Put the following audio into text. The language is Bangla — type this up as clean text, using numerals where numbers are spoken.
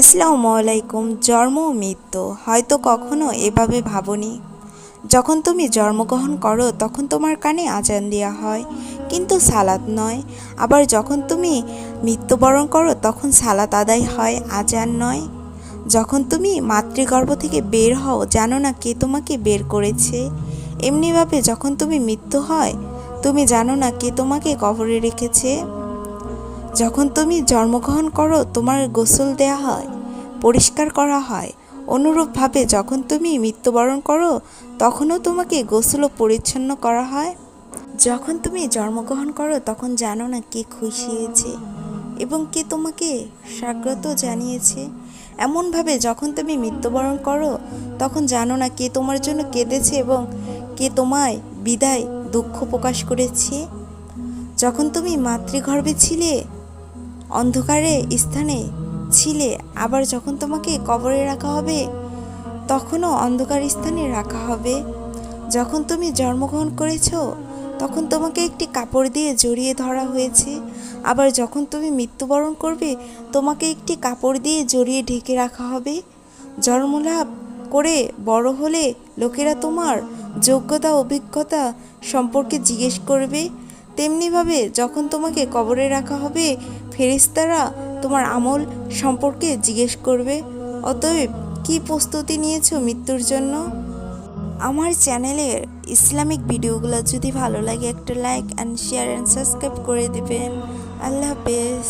আসসালামু আলাইকুম। জন্ম ও মৃত্যু হয়তো কখনো এভাবে ভাবনি। যখন তুমি জন্মগ্রহণ করো তখন তোমার কানে আজান দেওয়া হয়, কিন্তু সালাত নয়। আবার যখন তুমি মৃত্যুবরণ করো তখন সালাত আদায় হয়, আজান নয়। যখন তুমি মাতৃগর্ভ থেকে বের হও জানো না কে তোমাকে বের করেছে। এমনিভাবে যখন তুমি মৃত্যু হয় তুমি জানো না কে তোমাকে কবরে রেখেছে। যখন তুমি জন্মগ্রহণ করো তোমার গোসল দেয়া হয়, পরিষ্কার করা হয়। অনুরূপভাবে যখন তুমি মৃত্যুবরণ করো তখনও তোমাকে গোসল ও পরিচ্ছন্ন করা হয়। যখন তুমি জন্মগ্রহণ করো তখন জানো না কে খুশি হয়েছে এবং কে তোমাকে স্বাগত জানিয়েছে। এমনভাবে যখন তুমি মৃত্যুবরণ করো তখন জানো না কে তোমার জন্য কেঁদেছে এবং কে তোমায় বিদায় দুঃখ প্রকাশ করেছে। যখন তুমি মাতৃগর্ভে ছিলে অন্ধকারে স্থানে ছিলে, আবার যখন তোমাকে কবরে রাখা হবে তখনও অন্ধকার স্থানে রাখা হবে। যখন তুমি জন্মগ্রহণ করেছ তখন তোমাকে একটি কাপড় দিয়ে জড়িয়ে ধরা হয়েছে, আবার যখন তুমি মৃত্যুবরণ করবে তোমাকে একটি কাপড় দিয়ে জড়িয়ে ঢেকে রাখা হবে। জন্মলাভ করে বড় হলে লোকেরা তোমার যোগ্যতা অভিজ্ঞতা সম্পর্কে জিজ্ঞেস করবে। তেমনিভাবে যখন তোমাকে কবরে রাখা হবে ফেরেশতারা তোমার আমল সম্পর্কে জিজ্ঞেস করবে। অতএব কি প্রস্তুতি নিয়েছো মৃত্যুর জন্য? আমার চ্যানেলের ইসলামিক ভিডিওগুলো যদি ভালো লাগে একটা like and share and subscribe করে দিবেন। আল্লাহ হাফেজ।